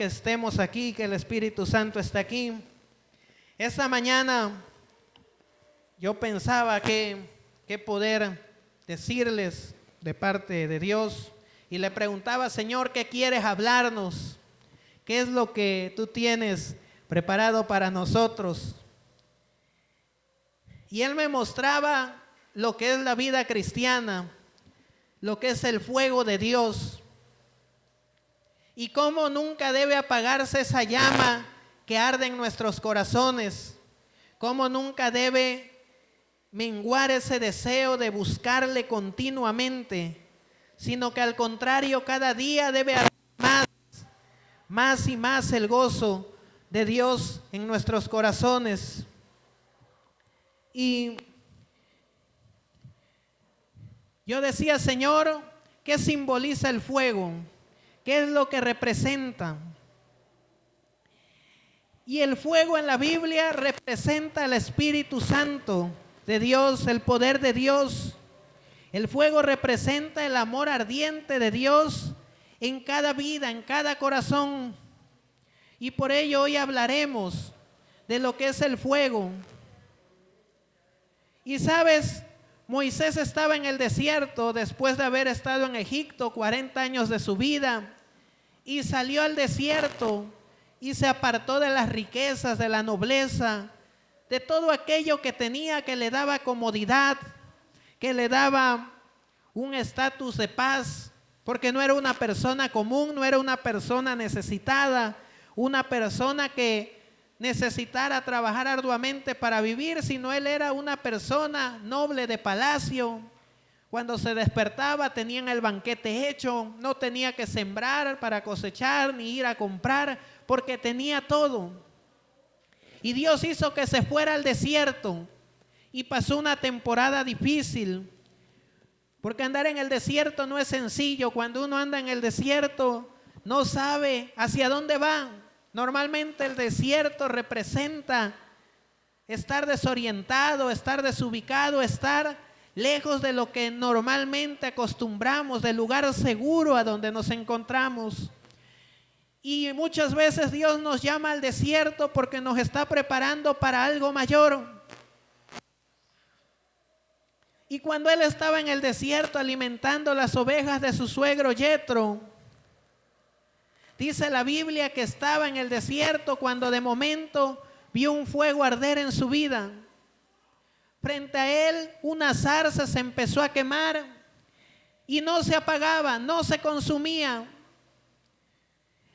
que estemos aquí, que el Espíritu Santo está aquí. Esta mañana yo pensaba qué poder decirles de parte de Dios y le preguntaba: Señor, ¿qué quieres hablarnos? ¿Qué es lo que tú tienes preparado para nosotros? Y Él me mostraba lo que es la vida cristiana, lo que es el fuego de Dios, y cómo nunca debe apagarse esa llama que arde en nuestros corazones, cómo nunca debe menguar ese deseo de buscarle continuamente, sino que al contrario, cada día debe haber más y más el gozo de Dios en nuestros corazones. Y yo decía: Señor, ¿qué simboliza el fuego? ¿Qué es lo que representa? Y el fuego en la Biblia representa el Espíritu Santo de Dios, el poder de Dios. El fuego representa el amor ardiente de Dios en cada vida, en cada corazón. Y por ello hoy hablaremos de lo que es el fuego. Y sabes, Moisés estaba en el desierto después de haber estado en Egipto 40 años de su vida, y salió al desierto y se apartó de las riquezas, de la nobleza, de todo aquello que tenía, que le daba comodidad, que le daba un estatus de paz, porque no era una persona común, no era una persona necesitada, una persona que necesitara trabajar arduamente para vivir, sino él era una persona noble de palacio. Cuando se despertaba tenían el banquete hecho, no tenía que sembrar para cosechar ni ir a comprar, porque tenía todo. Y Dios hizo que se fuera al desierto y pasó una temporada difícil, porque andar en el desierto no es sencillo. Cuando uno anda en el desierto no sabe hacia dónde va. Normalmente el desierto representa estar desorientado, estar desubicado, estar lejos de lo que normalmente acostumbramos, del lugar seguro a donde nos encontramos. Y muchas veces Dios nos llama al desierto porque nos está preparando para algo mayor. Y cuando él estaba en el desierto alimentando las ovejas de su suegro Yetro, dice la Biblia que estaba en el desierto cuando de momento vio un fuego arder en su vida. Frente a él una zarza se empezó a quemar y no se apagaba, no se consumía.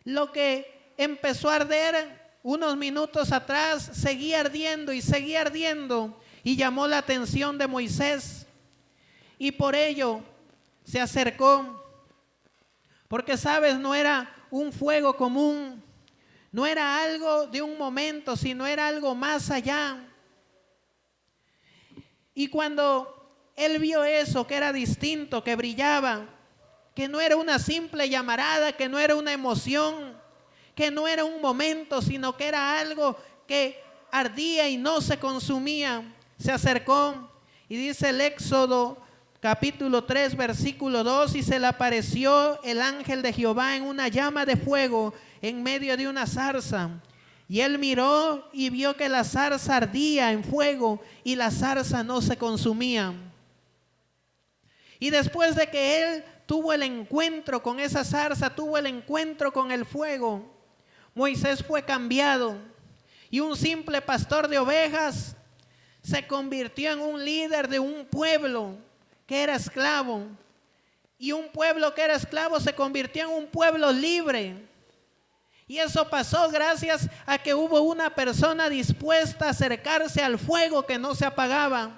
Lo que empezó a arder unos minutos atrás seguía ardiendo y llamó la atención de Moisés, y por ello se acercó, porque sabes, no era un fuego común, no era algo de un momento, sino era algo más allá. Y cuando él vio eso, que era distinto, que brillaba, que no era una simple llamarada, que no era una emoción, que no era un momento, sino que era algo que ardía y no se consumía, se acercó. Y dice el Éxodo capítulo 3 versículo 2: y se le apareció el ángel de Jehová en una llama de fuego en medio de una zarza. Y él miró y vio que la zarza ardía en fuego y la zarza no se consumía. Y después de que él tuvo el encuentro con esa zarza, tuvo el encuentro con el fuego, Moisés fue cambiado. Y un simple pastor de ovejas se convirtió en un líder de un pueblo que era esclavo. Y un pueblo que era esclavo se convirtió en un pueblo libre. Y eso pasó gracias a que hubo una persona dispuesta a acercarse al fuego que no se apagaba,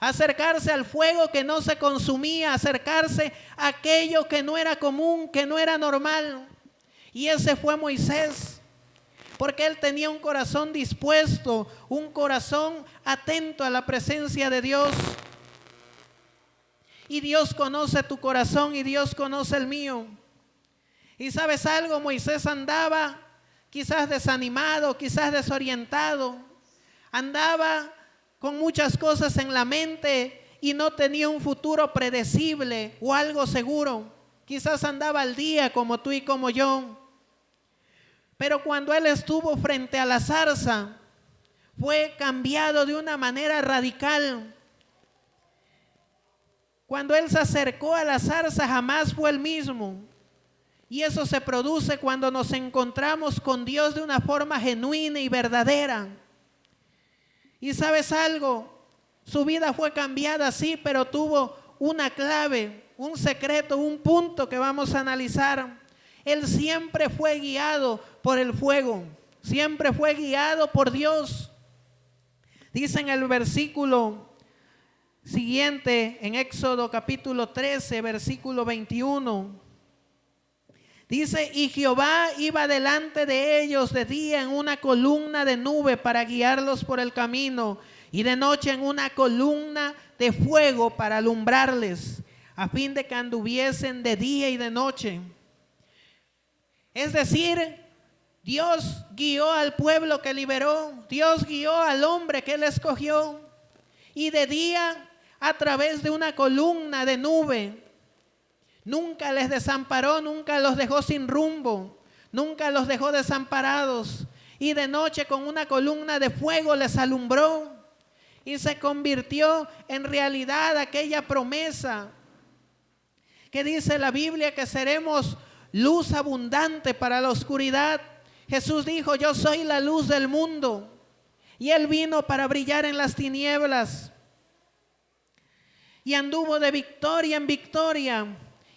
acercarse al fuego que no se consumía, acercarse a aquello que no era común, que no era normal. Y ese fue Moisés, porque él tenía un corazón dispuesto, un corazón atento a la presencia de Dios. Y Dios conoce tu corazón y Dios conoce el mío. Y sabes algo, Moisés andaba quizás desanimado, quizás desorientado, andaba con muchas cosas en la mente y no tenía un futuro predecible o algo seguro. Quizás andaba al día como tú y como yo. Pero cuando él estuvo frente a la zarza, fue cambiado de una manera radical. Cuando él se acercó a la zarza, jamás fue el mismo. Y eso se produce cuando nos encontramos con Dios de una forma genuina y verdadera. Y ¿sabes algo? Su vida fue cambiada, sí, pero tuvo una clave, un secreto, un punto que vamos a analizar. Él siempre fue guiado por el fuego, siempre fue guiado por Dios. Dice en el versículo siguiente, en Éxodo capítulo 13, versículo 21. Dice, y Jehová iba delante de ellos de día en una columna de nube para guiarlos por el camino, y de noche en una columna de fuego para alumbrarles, a fin de que anduviesen de día y de noche. Es decir, Dios guió al pueblo que liberó, Dios guió al hombre que él escogió, y de día a través de una columna de nube. Nunca les desamparó, nunca los dejó sin rumbo, nunca los dejó desamparados. Y de noche con una columna de fuego les alumbró y se convirtió en realidad aquella promesa que dice la Biblia que seremos luz abundante para la oscuridad. Jesús dijo, yo soy la luz del mundo, y él vino para brillar en las tinieblas. Y anduvo de victoria en victoria,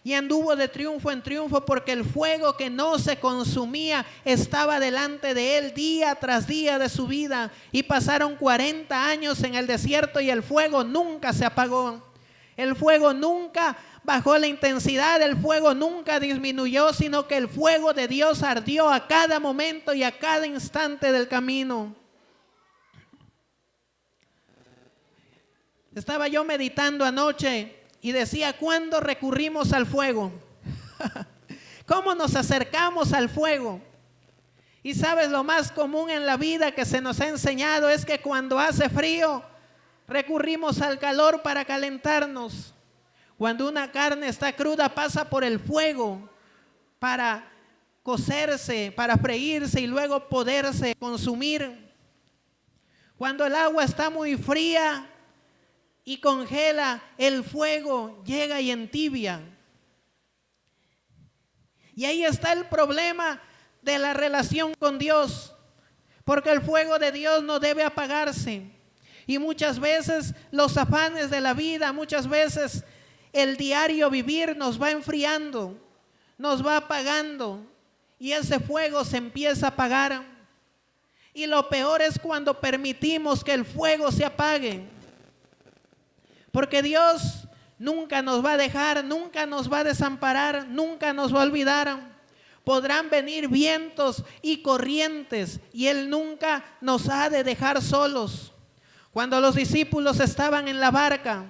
y anduvo de triunfo en triunfo, porque el fuego que no se consumía estaba delante de él día tras día de su vida. Y pasaron 40 años en el desierto y el fuego nunca se apagó. El fuego nunca bajó la intensidad, el fuego nunca disminuyó, sino que el fuego de Dios ardió a cada momento y a cada instante del camino. Estaba yo meditando anoche y decía, ¿cuándo recurrimos al fuego? ¿Cómo nos acercamos al fuego? Y sabes, lo más común en la vida que se nos ha enseñado es que cuando hace frío, recurrimos al calor para calentarnos. Cuando una carne está cruda, pasa por el fuego para cocerse, para freírse y luego poderse consumir. Cuando el agua está muy fría y congela, el fuego llega y entibia. Y ahí está el problema de la relación con Dios, porque el fuego de Dios no debe apagarse. Y muchas veces los afanes de la vida, muchas veces el diario vivir nos va enfriando, nos va apagando, y ese fuego se empieza a apagar. Y lo peor es cuando permitimos que el fuego se apague. Porque Dios nunca nos va a dejar, nunca nos va a desamparar, nunca nos va a olvidar. Podrán venir vientos y corrientes y Él nunca nos ha de dejar solos. Cuando los discípulos estaban en la barca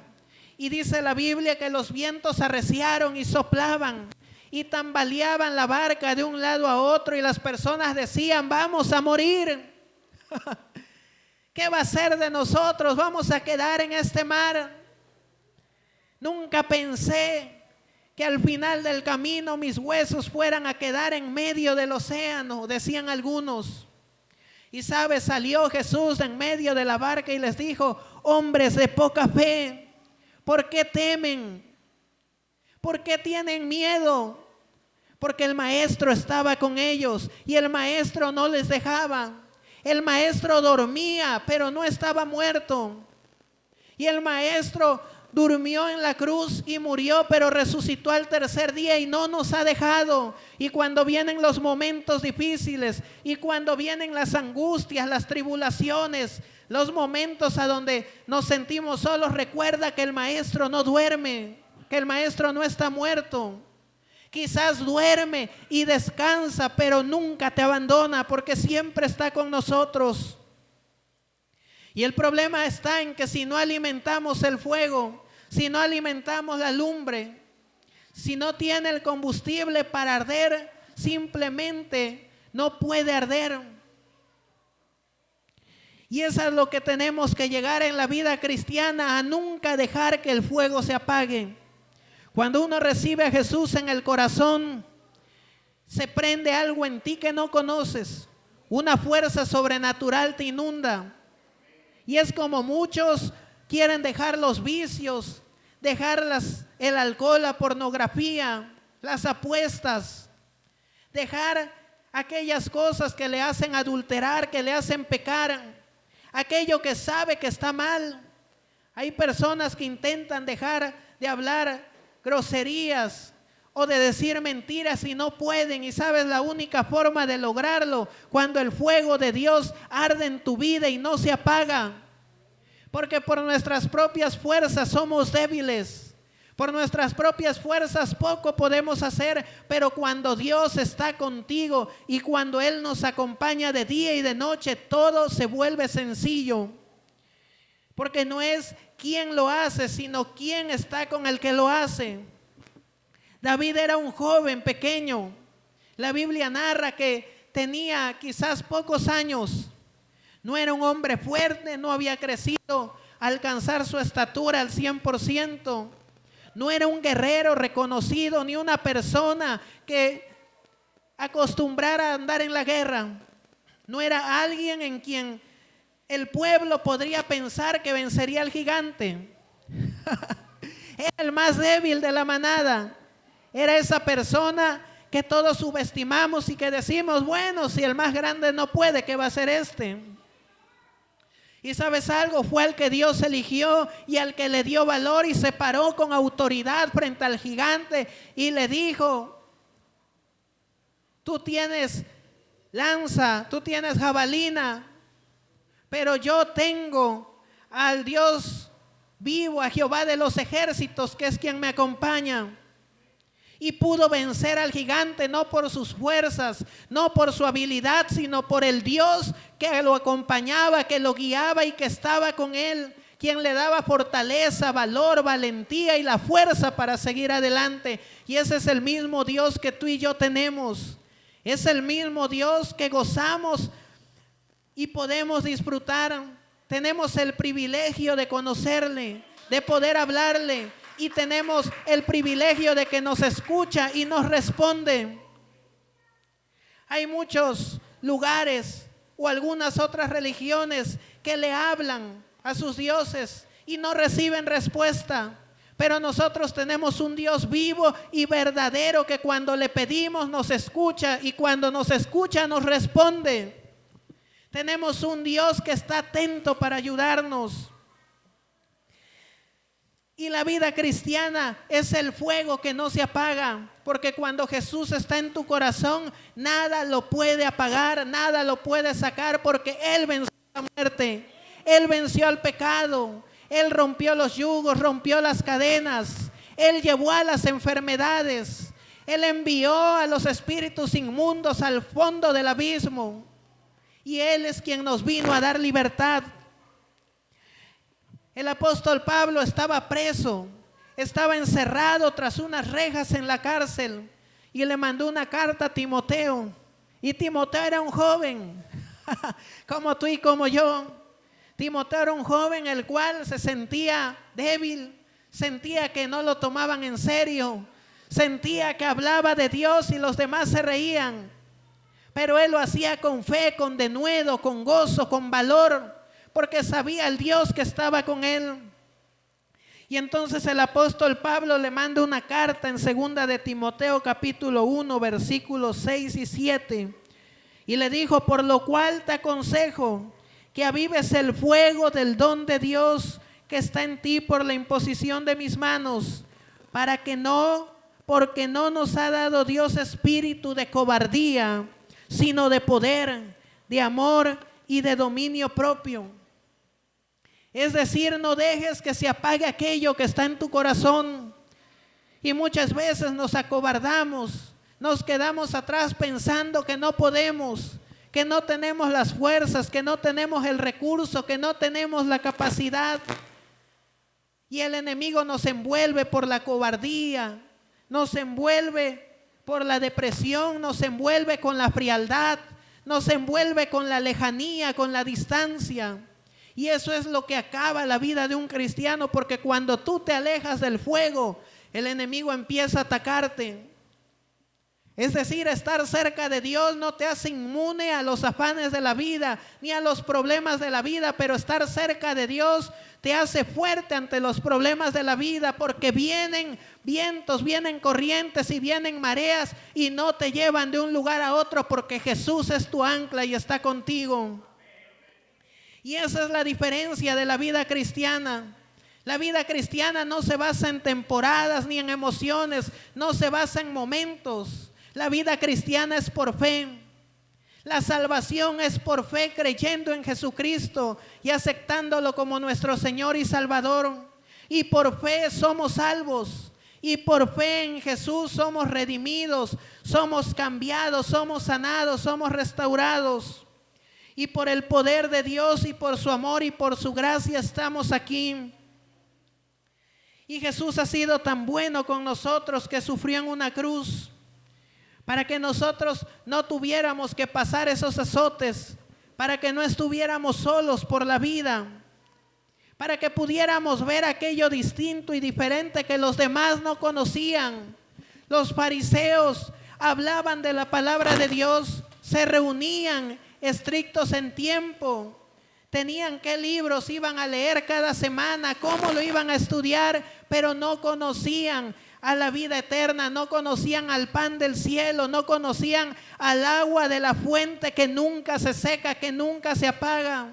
y dice la Biblia que los vientos arreciaron y soplaban y tambaleaban la barca de un lado a otro y las personas decían, vamos a morir. ¿Qué va a ser de nosotros? Vamos a quedar en este mar. Nunca pensé que al final del camino mis huesos fueran a quedar en medio del océano, decían algunos. Y sabes, salió Jesús en medio de la barca y les dijo, hombres de poca fe, ¿por qué temen? ¿Por qué tienen miedo? Porque el maestro estaba con ellos y el maestro no les dejaba. El maestro dormía, pero no estaba muerto. Y el maestro durmió en la cruz y murió, pero resucitó al tercer día y no nos ha dejado. Y cuando vienen los momentos difíciles y cuando vienen las angustias, las tribulaciones, los momentos a donde nos sentimos solos, recuerda que el maestro no duerme, que el maestro no está muerto. Quizás duerme y descansa, pero nunca te abandona porque siempre está con nosotros. Y el problema está en que si no alimentamos el fuego, si no alimentamos la lumbre, si no tiene el combustible para arder, simplemente no puede arder. Y eso es lo que tenemos que llegar en la vida cristiana, a nunca dejar que el fuego se apague. Cuando uno recibe a Jesús en el corazón, Se prende algo en ti que no conoces. Una fuerza sobrenatural te inunda. Y es como muchos quieren dejar los vicios, dejar el alcohol, la pornografía, las apuestas, dejar aquellas cosas que le hacen adulterar, que le hacen pecar, aquello que sabe que está mal. Hay personas que intentan dejar de hablar groserías o de decir mentiras y no pueden. Y sabes, la única forma de lograrlo, cuando el fuego de Dios arde en tu vida y no se apaga. Porque por nuestras propias fuerzas somos débiles. Por nuestras propias fuerzas poco podemos hacer, pero cuando Dios está contigo y cuando Él nos acompaña de día y de noche, todo se vuelve sencillo. Porque no es quién lo hace, sino quién está con el que lo hace. David era un joven pequeño. La Biblia narra que tenía quizás pocos años. No era un hombre fuerte, no había crecido a alcanzar su estatura al 100%. No era un guerrero reconocido, ni una persona que acostumbrara a andar en la guerra. No era alguien en quien el pueblo podría pensar que vencería al gigante. Era el más débil de la manada. Era esa persona que todos subestimamos y que decimos, bueno, si el más grande no puede, ¿qué va a hacer este? Y sabes algo, fue al que Dios eligió y al que le dio valor y se paró con autoridad frente al gigante y le dijo, tú tienes lanza, tú tienes jabalina, pero yo tengo al Dios vivo, a Jehová de los ejércitos, que es quien me acompaña. Y pudo vencer al gigante no por sus fuerzas, no por su habilidad, sino por el Dios que lo acompañaba, que lo guiaba y que estaba con él, quien le daba fortaleza, valor, valentía y la fuerza para seguir adelante. Y ese es el mismo Dios que tú y yo tenemos. Es el mismo Dios que gozamos y podemos disfrutar. Tenemos el privilegio de conocerle, de poder hablarle. Y tenemos el privilegio de que nos escucha y nos responde. Hay muchos lugares o algunas otras religiones que le hablan a sus dioses y no reciben respuesta. Pero nosotros tenemos un Dios vivo y verdadero que cuando le pedimos nos escucha y cuando nos escucha nos responde. Tenemos un Dios que está atento para ayudarnos. Y la vida cristiana es el fuego que no se apaga, porque cuando Jesús está en tu corazón, nada lo puede apagar, nada lo puede sacar, porque Él venció la muerte, Él venció al pecado, Él rompió los yugos, rompió las cadenas, Él llevó a las enfermedades, Él envió a los espíritus inmundos al fondo del abismo, y Él es quien nos vino a dar libertad. El apóstol Pablo estaba preso, estaba encerrado tras unas rejas en la cárcel y le mandó una carta a Timoteo. Y Timoteo era un joven, como tú y como yo. Timoteo era un joven el cual se sentía débil, sentía que no lo tomaban en serio, sentía que hablaba de Dios y los demás se reían. Pero él lo hacía con fe, con denuedo, con gozo, con valor, porque sabía el Dios que estaba con él. Y entonces el apóstol Pablo le manda una carta en 2 de Timoteo capítulo 1 versículos 6 y 7 y le dijo: por lo cual te aconsejo que avives el fuego del don de Dios que está en ti por la imposición de mis manos, porque no nos ha dado Dios espíritu de cobardía, sino de poder, de amor y de dominio propio. Es decir, no dejes que se apague aquello que está en tu corazón. Y muchas veces nos acobardamos, nos quedamos atrás pensando que no podemos, que no tenemos las fuerzas, que no tenemos el recurso, que no tenemos la capacidad. Y el enemigo nos envuelve por la cobardía, nos envuelve por la depresión, nos envuelve con la frialdad, nos envuelve con la lejanía, con la distancia. Y eso es lo que acaba la vida de un cristiano, porque cuando tú te alejas del fuego, el enemigo empieza a atacarte. Es decir, estar cerca de Dios no te hace inmune a los afanes de la vida, ni a los problemas de la vida, pero estar cerca de Dios te hace fuerte ante los problemas de la vida, porque vienen vientos, vienen corrientes y vienen mareas y no te llevan de un lugar a otro, porque Jesús es tu ancla y está contigo. Y esa es la diferencia de la vida cristiana. La vida cristiana no se basa en temporadas ni en emociones, no se basa en momentos. La vida cristiana es por fe. La salvación es por fe, creyendo en Jesucristo y aceptándolo como nuestro Señor y Salvador. Y por fe somos salvos. Y por fe en Jesús somos redimidos, somos cambiados, somos sanados, somos restaurados. Y por el poder de Dios y por su amor y por su gracia estamos aquí. Y Jesús ha sido tan bueno con nosotros que sufrió en una cruz para que nosotros no tuviéramos que pasar esos azotes, para que no estuviéramos solos por la vida, para que pudiéramos ver aquello distinto y diferente que los demás no conocían. Los fariseos hablaban de la palabra de Dios, se reunían estrictos en tiempo, tenían qué libros iban a leer cada semana, cómo lo iban a estudiar, pero no conocían a la vida eterna, no conocían al pan del cielo, no conocían al agua de la fuente que nunca se seca, que nunca se apaga.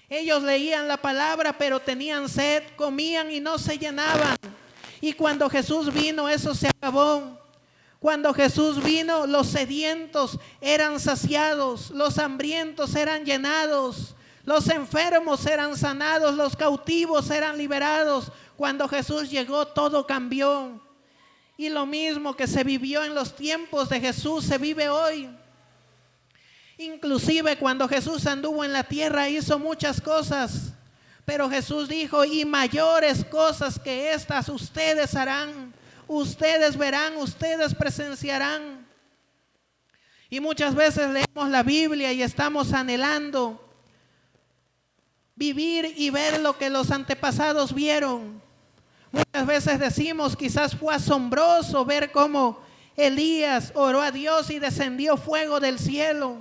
Ellos leían la palabra, pero tenían sed, comían y no se llenaban. Y cuando Jesús vino, eso se acabó. Cuando Jesús vino, los sedientos eran saciados, los hambrientos eran llenados, los enfermos eran sanados, los cautivos eran liberados. Cuando Jesús llegó, todo cambió. Y lo mismo que se vivió en los tiempos de Jesús, se vive hoy. Inclusive cuando Jesús anduvo en la tierra, hizo muchas cosas. Pero Jesús dijo, y mayores cosas que estas ustedes harán. Ustedes verán, ustedes presenciarán. Y muchas veces leemos la Biblia y estamos anhelando vivir y ver lo que los antepasados vieron. Muchas veces decimos, quizás fue asombroso ver cómo Elías oró a Dios y descendió fuego del cielo,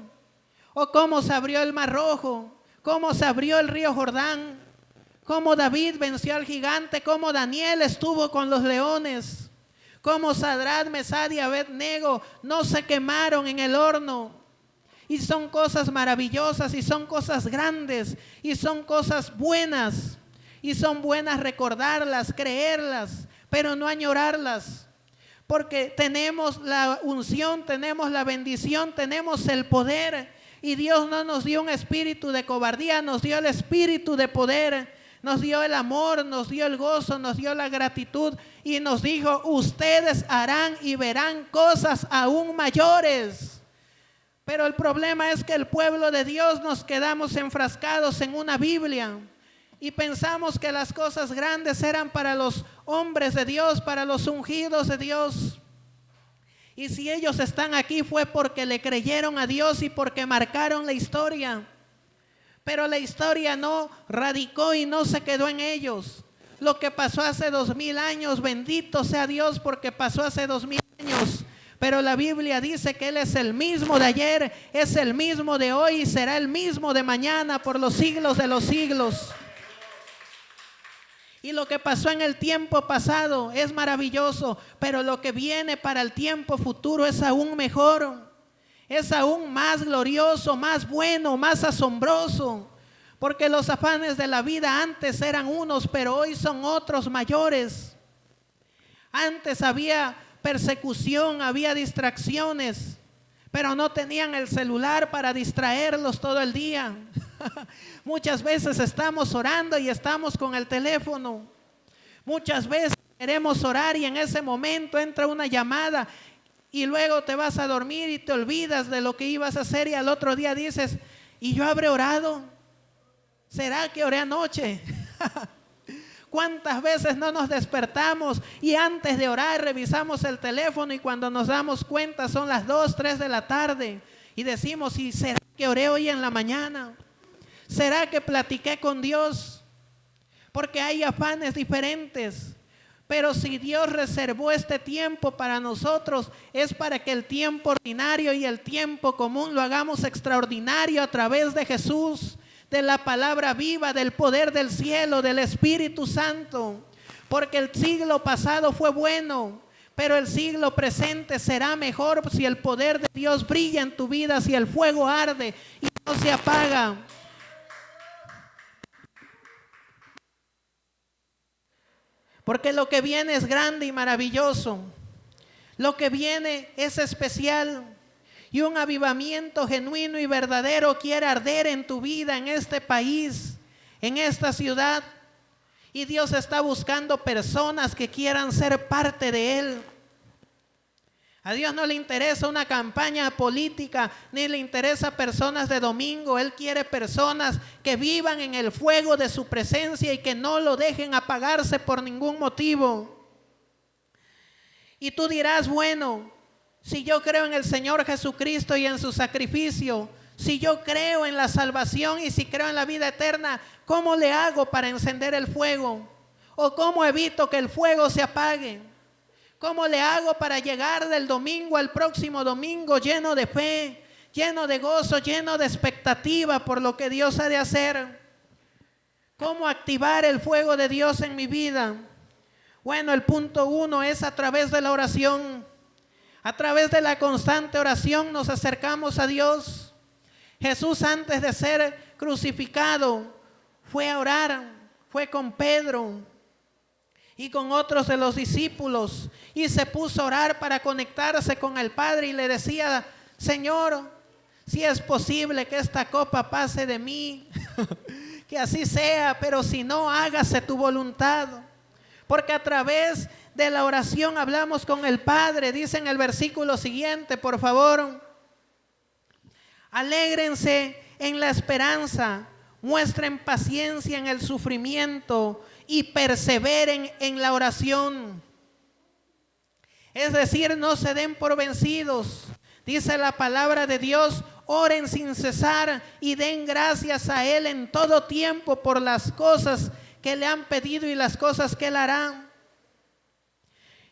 o cómo se abrió el Mar Rojo, cómo se abrió el río Jordán, cómo David venció al gigante, cómo Daniel estuvo con los leones, cómo Sadrach, Mesach y Abed-nego no se quemaron en el horno. Y son cosas maravillosas y son cosas grandes y son cosas buenas. Y son buenas recordarlas, creerlas, pero no añorarlas. Porque tenemos la unción, tenemos la bendición, tenemos el poder. Y Dios no nos dio un espíritu de cobardía, nos dio el espíritu de poder. Nos dio el amor, nos dio el gozo, nos dio la gratitud. Y nos dijo, ustedes harán y verán cosas aún mayores. Pero el problema es que el pueblo de Dios nos quedamos enfrascados en una Biblia. Y pensamos que las cosas grandes eran para los hombres de Dios, para los ungidos de Dios. Y si ellos están aquí fue porque le creyeron a Dios y porque marcaron la historia. Pero la historia no radicó y no se quedó en ellos. Lo que pasó hace 2000 años, bendito sea Dios porque pasó hace 2000 años. Pero la Biblia dice que Él es el mismo de ayer, es el mismo de hoy y será el mismo de mañana por los siglos de los siglos. Y lo que pasó en el tiempo pasado es maravilloso, pero lo que viene para el tiempo futuro es aún mejor, es aún más glorioso, más bueno, más asombroso, porque los afanes de la vida antes eran unos, pero hoy son otros mayores. Antes había persecución, había distracciones, pero no tenían el celular para distraerlos todo el día. Muchas veces estamos orando y estamos con el teléfono. Muchas veces queremos orar y en ese momento entra una llamada y luego te vas a dormir y te olvidas de lo que ibas a hacer y al otro día dices, ¿y yo habré orado? ¿Será que oré anoche? ¿Cuántas veces no nos despertamos y antes de orar revisamos el teléfono y cuando nos damos cuenta son las 2, 3 de la tarde y decimos, ¿y será que oré hoy en la mañana? ¿Será que platiqué con Dios? Porque hay afanes diferentes. Pero si Dios reservó este tiempo para nosotros, es para que el tiempo ordinario y el tiempo común lo hagamos extraordinario a través de Jesús, de la palabra viva, del poder del cielo, del Espíritu Santo. Porque el siglo pasado fue bueno, pero el siglo presente será mejor si el poder de Dios brilla en tu vida, si el fuego arde y no se apaga. Porque lo que viene es grande y maravilloso. Lo que viene es especial. Y un avivamiento genuino y verdadero quiere arder en tu vida, en este país, en esta ciudad. Y Dios está buscando personas que quieran ser parte de Él. A Dios no le interesa una campaña política, ni le interesa personas de domingo. Él quiere personas que vivan en el fuego de su presencia y que no lo dejen apagarse por ningún motivo. Y tú dirás, bueno, si yo creo en el Señor Jesucristo y en su sacrificio, si yo creo en la salvación y si creo en la vida eterna, ¿cómo le hago para encender el fuego? ¿O cómo evito que el fuego se apague? ¿Cómo le hago para llegar del domingo al próximo domingo lleno de fe, lleno de gozo, lleno de expectativa por lo que Dios ha de hacer? ¿Cómo activar el fuego de Dios en mi vida? Bueno, el punto 1 es a través de la oración. A través de la constante oración nos acercamos a Dios. Jesús, antes de ser crucificado, fue a orar, fue con Pedro y con otros de los discípulos, y se puso a orar para conectarse con el Padre, y le decía: Señor, si es posible que esta copa pase de mí, que así sea, pero si no, hágase tu voluntad. Porque a través de la oración hablamos con el Padre. Dice en el versículo siguiente, por favor: alégrense en la esperanza, muestren paciencia en el sufrimiento y perseveren en la oración. Es decir, no se den por vencidos. Dice la palabra de Dios: oren sin cesar y den gracias a Él en todo tiempo por las cosas que le han pedido y las cosas que Él hará.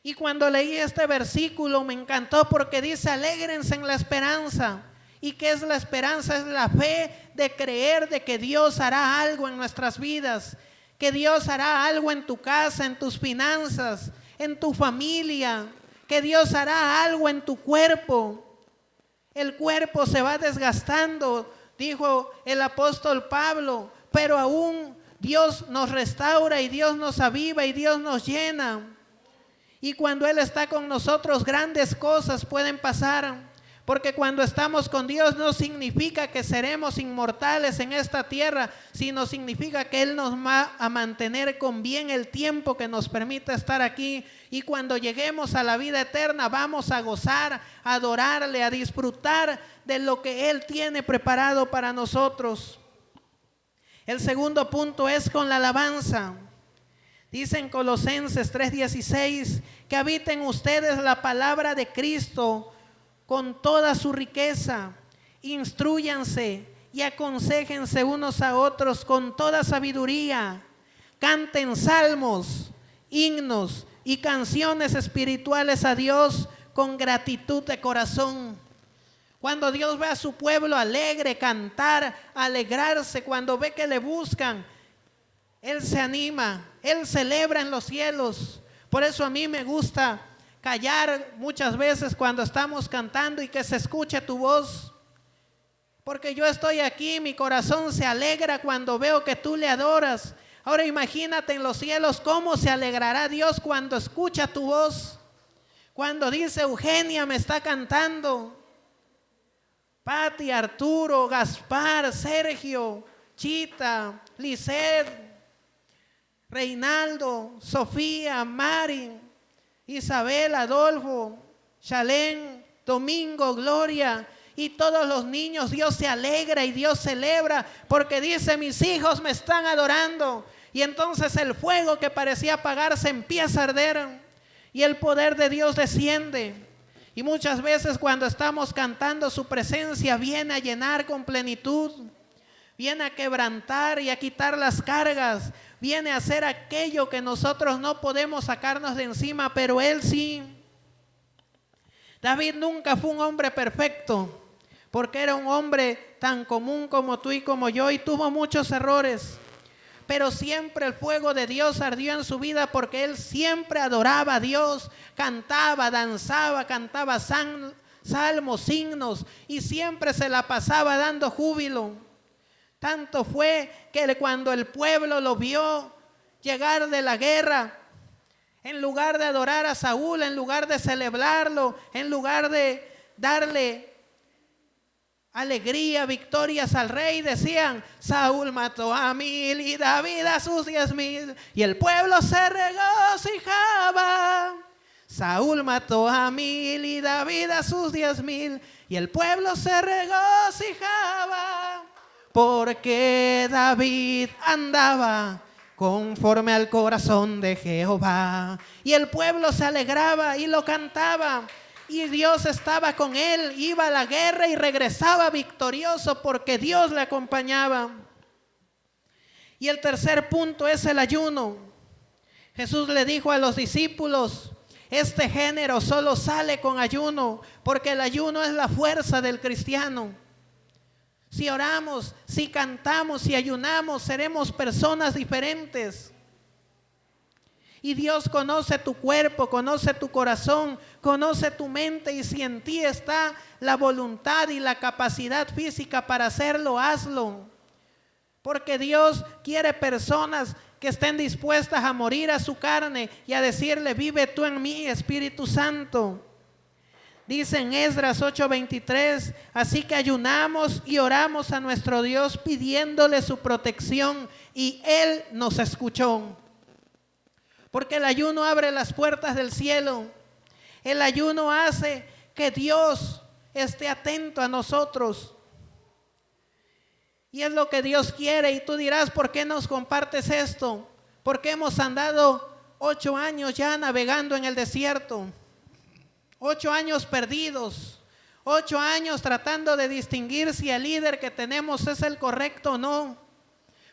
Y cuando leí este versículo me encantó, porque dice: alégrense en la esperanza. ¿Y qué es la esperanza? Es la fe de creer de que Dios hará algo en nuestras vidas, que Dios hará algo en tu casa, en tus finanzas, en tu familia, que Dios hará algo en tu cuerpo. El cuerpo se va desgastando, dijo el apóstol Pablo, pero aún Dios nos restaura y Dios nos aviva y Dios nos llena. Y cuando Él está con nosotros, grandes cosas pueden pasar. Porque cuando estamos con Dios no significa que seremos inmortales en esta tierra, sino significa que Él nos va a mantener con bien el tiempo que nos permita estar aquí. Y cuando lleguemos a la vida eterna vamos a gozar, a adorarle, a disfrutar de lo que Él tiene preparado para nosotros. El segundo punto es con la alabanza. Dice en Colosenses 3:16 que habiten ustedes la palabra de Cristo con toda su riqueza. Instrúyanse y aconséjense unos a otros con toda sabiduría. Canten salmos, himnos y canciones espirituales a Dios con gratitud de corazón. Cuando Dios ve a su pueblo alegre, cantar, alegrarse, cuando ve que le buscan, Él se anima, Él celebra en los cielos. Por eso a mí me gusta callar muchas veces cuando estamos cantando y que se escuche tu voz. Porque yo estoy aquí, mi corazón se alegra cuando veo que tú le adoras. Ahora imagínate en los cielos cómo se alegrará Dios cuando escucha tu voz. Cuando dice: Eugenia me está cantando, Pati, Arturo, Gaspar, Sergio, Chita, Lisset, Reinaldo, Sofía, Mari, Isabel, Adolfo, Shalén, Domingo, Gloria y todos los niños. Dios se alegra y Dios celebra porque dice: mis hijos me están adorando. Y entonces el fuego que parecía apagarse empieza a arder y el poder de Dios desciende. Y muchas veces cuando estamos cantando, su presencia viene a llenar con plenitud, viene a quebrantar y a quitar las cargas, viene a hacer aquello que nosotros no podemos sacarnos de encima, pero Él sí. David nunca fue un hombre perfecto, porque era un hombre tan común como tú y como yo, y tuvo muchos errores. Pero siempre el fuego de Dios ardió en su vida, porque él siempre adoraba a Dios, cantaba, danzaba, cantaba salmos, himnos, y siempre se la pasaba dando júbilo. Tanto fue que cuando el pueblo lo vio llegar de la guerra, en lugar de adorar a Saúl, en lugar de celebrarlo, en lugar de darle alegría, victorias al rey, decían: Saúl mató a 1000 y David a sus 10,000. Y el pueblo se regocijaba. Saúl mató a 1000 y David a sus 10,000. Y el pueblo se regocijaba, porque David andaba conforme al corazón de Jehová. Y el pueblo se alegraba y lo cantaba. Y Dios estaba con él, iba a la guerra y regresaba victorioso porque Dios le acompañaba. Y el tercer punto es el ayuno. Jesús le dijo a los discípulos: este género solo sale con ayuno, porque el ayuno es la fuerza del cristiano. Si oramos, si cantamos, si ayunamos, seremos personas diferentes. Y Dios conoce tu cuerpo, conoce tu corazón, conoce tu mente, y si en ti está la voluntad y la capacidad física para hacerlo, hazlo. Porque Dios quiere personas que estén dispuestas a morir a su carne y a decirle: vive tú en mí, Espíritu Santo. Dice en Esdras 8:23: así que ayunamos y oramos a nuestro Dios pidiéndole su protección, y Él nos escuchó. Porque el ayuno abre las puertas del cielo. El ayuno hace que Dios esté atento a nosotros. Y es lo que Dios quiere. Y tú dirás: ¿por qué nos compartes esto? Porque hemos andado 8 años ya navegando en el desierto. 8 años perdidos. 8 años tratando de distinguir si el líder que tenemos es el correcto o no.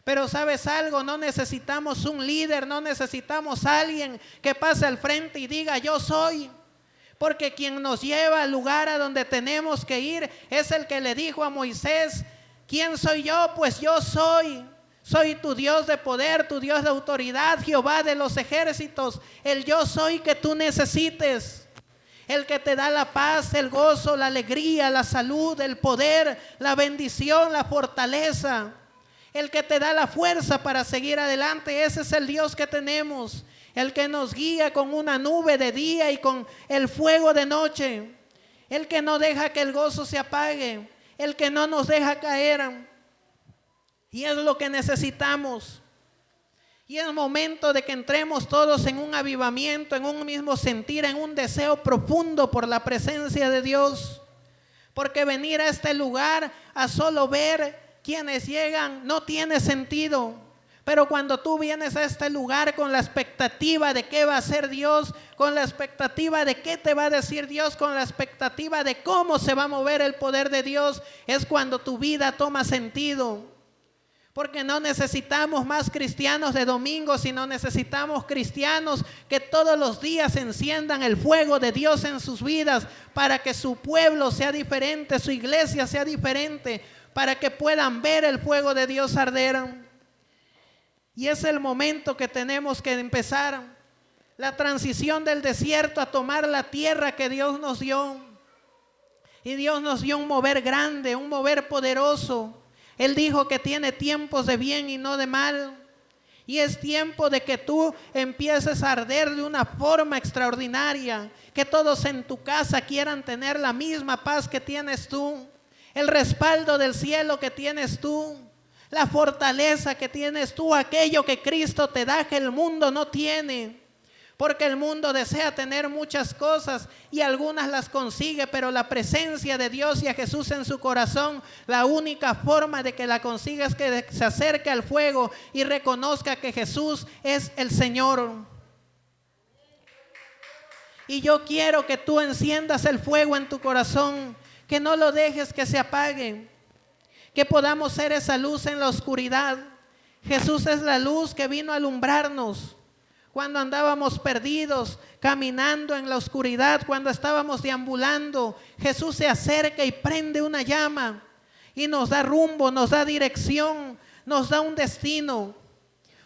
Pero ¿sabes algo? No necesitamos un líder, no necesitamos alguien que pase al frente y diga: yo soy. Porque quien nos lleva al lugar a donde tenemos que ir es el que le dijo a Moisés: ¿quién soy yo? Pues yo soy. Soy tu Dios de poder, tu Dios de autoridad, Jehová de los ejércitos. El yo soy que tú necesites. El que te da la paz, el gozo, la alegría, la salud, el poder, la bendición, la fortaleza. El que te da la fuerza para seguir adelante. Ese es el Dios que tenemos. El que nos guía con una nube de día y con el fuego de noche. El que no deja que el gozo se apague. El que no nos deja caer. Y es lo que necesitamos. Y es momento de que entremos todos en un avivamiento, en un mismo sentir, en un deseo profundo por la presencia de Dios. Porque venir a este lugar a solo ver quienes llegan no tiene sentido. Pero cuando tú vienes a este lugar con la expectativa de qué va a hacer Dios, con la expectativa de qué te va a decir Dios, con la expectativa de cómo se va a mover el poder de Dios, es cuando tu vida toma sentido. Porque no necesitamos más cristianos de domingo, sino necesitamos cristianos que todos los días enciendan el fuego de Dios en sus vidas, para que su pueblo sea diferente, su iglesia sea diferente, para que puedan ver el fuego de Dios arder. Y es el momento que tenemos que empezar la transición del desierto a tomar la tierra que Dios nos dio. Y Dios nos dio un mover grande, un mover poderoso. Él dijo que tiene tiempos de bien y no de mal. Y es tiempo de que tú empieces a arder de una forma extraordinaria. Que todos en tu casa quieran tener la misma paz que tienes tú. El respaldo del cielo que tienes tú. La fortaleza que tienes tú. Aquello que Cristo te da que el mundo no tiene. Porque el mundo desea tener muchas cosas y algunas las consigue, pero la presencia de Dios y a Jesús en su corazón, la única forma de que la consiga es que se acerque al fuego y reconozca que Jesús es el Señor. Y yo quiero que tú enciendas el fuego en tu corazón, que no lo dejes que se apague, que podamos ser esa luz en la oscuridad. Jesús es la luz que vino a alumbrarnos cuando andábamos perdidos, caminando en la oscuridad, cuando estábamos deambulando. Jesús se acerca y prende una llama y nos da rumbo, nos da dirección, nos da un destino.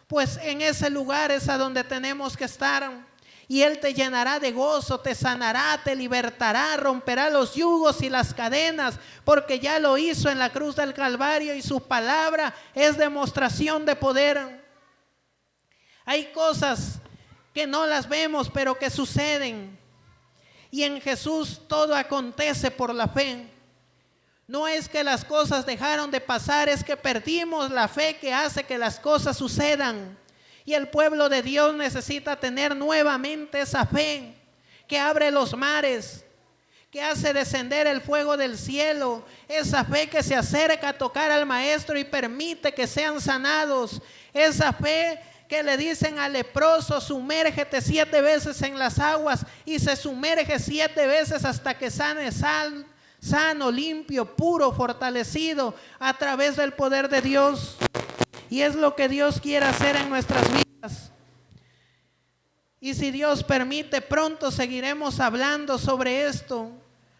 Pues en ese lugar es a donde tenemos que estar. Y Él te llenará de gozo, te sanará, te libertará, romperá los yugos y las cadenas, porque ya lo hizo en la cruz del Calvario y su palabra es demostración de poder. Hay cosas que no las vemos, pero que suceden. Y en Jesús todo acontece por la fe. No es que las cosas dejaron de pasar, es que perdimos la fe que hace que las cosas sucedan. Y el pueblo de Dios necesita tener nuevamente esa fe que abre los mares, que hace descender el fuego del cielo, esa fe que se acerca a tocar al maestro y permite que sean sanados, esa fe que le dicen al leproso: sumérgete 7 veces en las aguas, y se sumerge 7 veces hasta que sane, sano, limpio, puro, fortalecido a través del poder de Dios. Y es lo que Dios quiere hacer en nuestras vidas. Y si Dios permite, pronto seguiremos hablando sobre esto,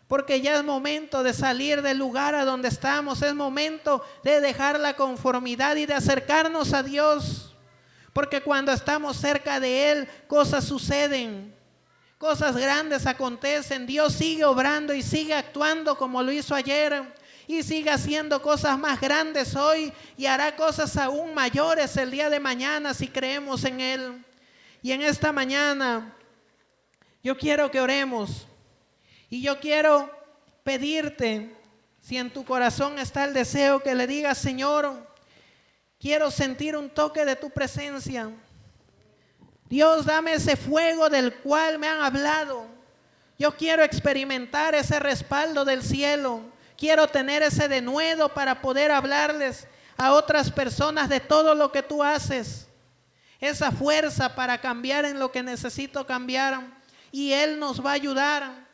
porque ya es momento de salir del lugar a donde estamos. Es momento de dejar la conformidad y de acercarnos a Dios, porque cuando estamos cerca de Él, cosas suceden, cosas grandes acontecen. Dios sigue obrando y sigue actuando como lo hizo ayer, y sigue haciendo cosas más grandes hoy, y hará cosas aún mayores el día de mañana si creemos en Él. Y en esta mañana yo quiero que oremos, y yo quiero pedirte, si en tu corazón está el deseo, que le digas: Señor, quiero sentir un toque de tu presencia. Dios, dame ese fuego del cual me han hablado. Yo quiero experimentar ese respaldo del cielo. Quiero tener ese denuedo para poder hablarles a otras personas de todo lo que tú haces. Esa fuerza para cambiar en lo que necesito cambiar. Y Él nos va a ayudar.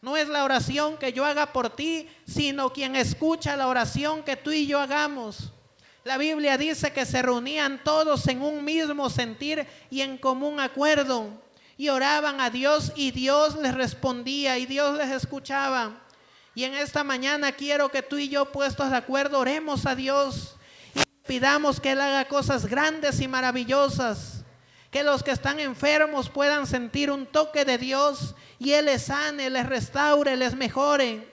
No es la oración que yo haga por ti, sino quien escucha la oración que tú y yo hagamos. La Biblia dice que se reunían todos en un mismo sentir y en común acuerdo, y oraban a Dios, y Dios les respondía y Dios les escuchaba. Y en esta mañana quiero que tú y yo, puestos de acuerdo, oremos a Dios y pidamos que Él haga cosas grandes y maravillosas, que los que están enfermos puedan sentir un toque de Dios y Él les sane, les restaure, les mejore.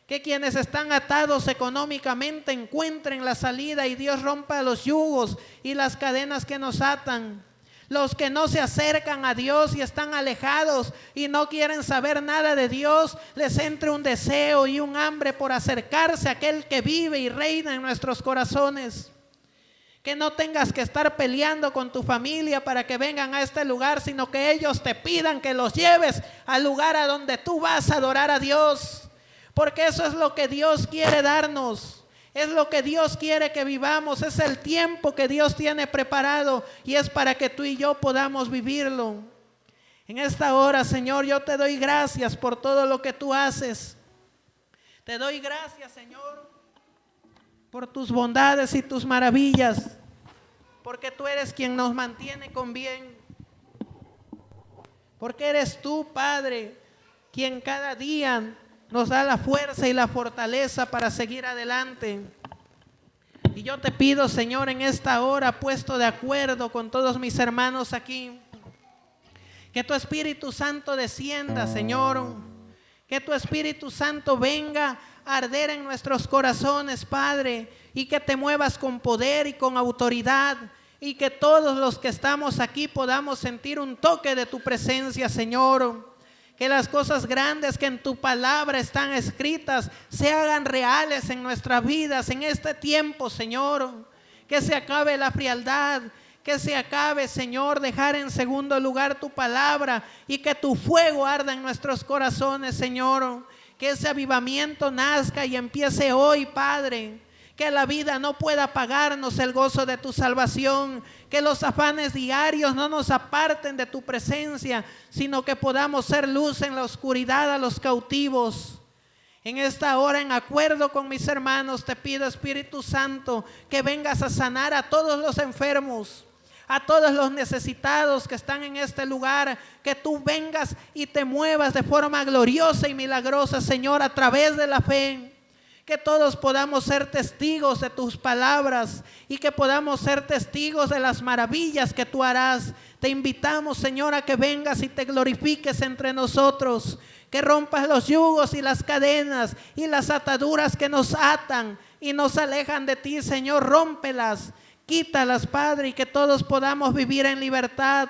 Que quienes están atados económicamente encuentren la salida y Dios rompa los yugos y las cadenas que nos atan. Los que no se acercan a Dios y están alejados y no quieren saber nada de Dios, les entre un deseo y un hambre por acercarse a aquel que vive y reina en nuestros corazones. Que no tengas que estar peleando con tu familia para que vengan a este lugar, sino que ellos te pidan que los lleves al lugar a donde tú vas a adorar a Dios. Porque eso es lo que Dios quiere darnos. Es lo que Dios quiere que vivamos. Es el tiempo que Dios tiene preparado, y es para que tú y yo podamos vivirlo. En esta hora, Señor, yo te doy gracias por todo lo que tú haces. Te doy gracias, Señor, por tus bondades y tus maravillas, porque tú eres quien nos mantiene con bien. Porque eres tú, Padre, quien cada día nos da la fuerza y la fortaleza para seguir adelante. Y yo te pido, Señor, en esta hora, puesto de acuerdo con todos mis hermanos aquí, que tu Espíritu Santo descienda, Señor. Que tu Espíritu Santo venga a arder en nuestros corazones, Padre, y que te muevas con poder y con autoridad, y que todos los que estamos aquí podamos sentir un toque de tu presencia, Señor. Que las cosas grandes que en tu palabra están escritas se hagan reales en nuestras vidas en este tiempo, Señor. Que se acabe la frialdad, que se acabe, Señor, dejar en segundo lugar tu palabra, y que tu fuego arda en nuestros corazones, Señor. Que ese avivamiento nazca y empiece hoy, Padre. Que la vida no pueda pagarnos el gozo de tu salvación. Que los afanes diarios no nos aparten de tu presencia, sino que podamos ser luz en la oscuridad a los cautivos. En esta hora, en acuerdo con mis hermanos, te pido, Espíritu Santo, que vengas a sanar a todos los enfermos, a todos los necesitados que están en este lugar, que tú vengas y te muevas de forma gloriosa y milagrosa, Señor, a través de la fe. Que todos podamos ser testigos de tus palabras y que podamos ser testigos de las maravillas que tú harás. Te invitamos, Señor, a que vengas y te glorifiques entre nosotros, que rompas los yugos y las cadenas y las ataduras que nos atan y nos alejan de ti, Señor. Rómpelas, quítalas, Padre, y que todos podamos vivir en libertad.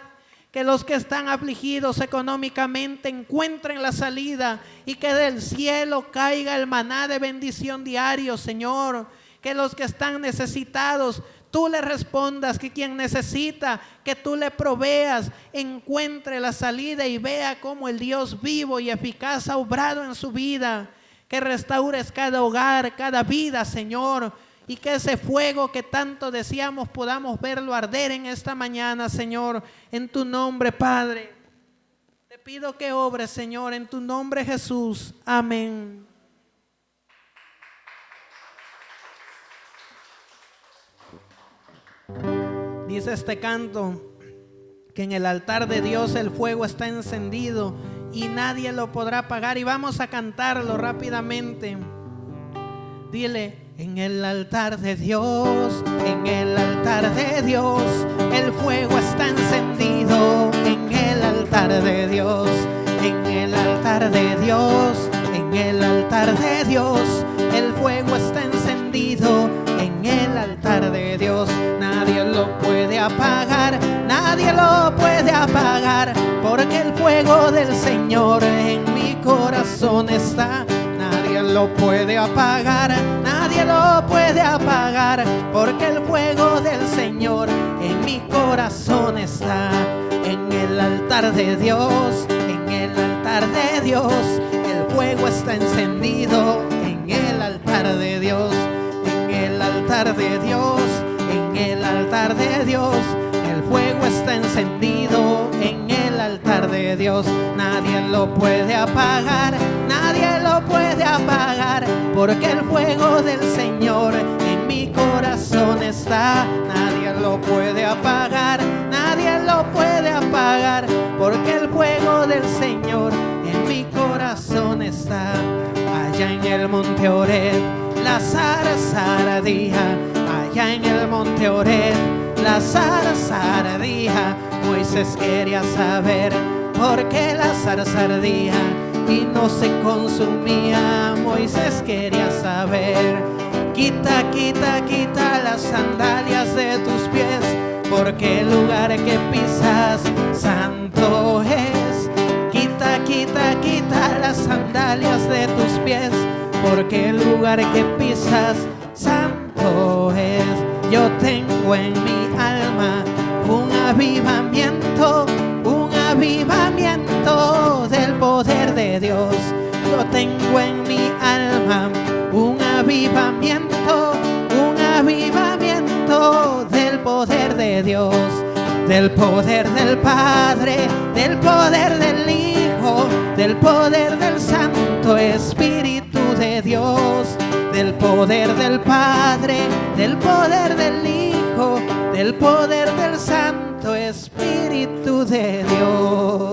Que los que están afligidos económicamente encuentren la salida y que del cielo caiga el maná de bendición diario, Señor. Que los que están necesitados, tú le respondas, que quien necesita, que tú le proveas, encuentre la salida y vea cómo el Dios vivo y eficaz ha obrado en su vida. Que restaures cada hogar, cada vida, Señor. Y que ese fuego que tanto deseamos podamos verlo arder en esta mañana, Señor, en tu nombre, Padre. Te pido que obres, Señor, en tu nombre, Jesús. Amén. Dice este canto que en el altar de Dios el fuego está encendido y nadie lo podrá apagar. Y vamos a cantarlo rápidamente. Dile: en el altar de Dios, en el altar de Dios, el fuego está encendido. En el altar de Dios, en el altar de Dios, en el altar de Dios, el fuego está encendido. En el altar de Dios, nadie lo puede apagar, nadie lo puede apagar, porque el fuego del Señor en mi corazón está. Nadie lo puede apagar, nadie lo puede apagar, porque el fuego del Señor en mi corazón está. En el altar de Dios, en el altar de Dios, el fuego está encendido. En el altar de Dios, en el altar de Dios, en el altar de Dios, el fuego está encendido. En el altar de Dios, nadie lo puede apagar, nadie lo puede apagar, porque el fuego del Señor en mi corazón está. Nadie lo puede apagar, nadie lo puede apagar, porque el fuego del Señor en mi corazón está. Allá en el monte Oreb, la zarza ardía. Allá en el monte Oreb, la zarza ardía. Moisés quería saber por qué la zarza ardía y no se consumía. Moisés quería saber. Quita, quita, quita las sandalias de tus pies, porque el lugar que pisas santo es. Quita, quita, quita las sandalias de tus pies, porque el lugar que pisas santo es. Yo tengo en mi alma un avivamiento del poder de Dios. Yo tengo en mi alma un avivamiento del poder de Dios, del poder del Padre, del poder del Hijo, del poder del Santo Espíritu de Dios, del poder del Padre, del poder del Hijo, del poder del Santo Espíritu de Dios.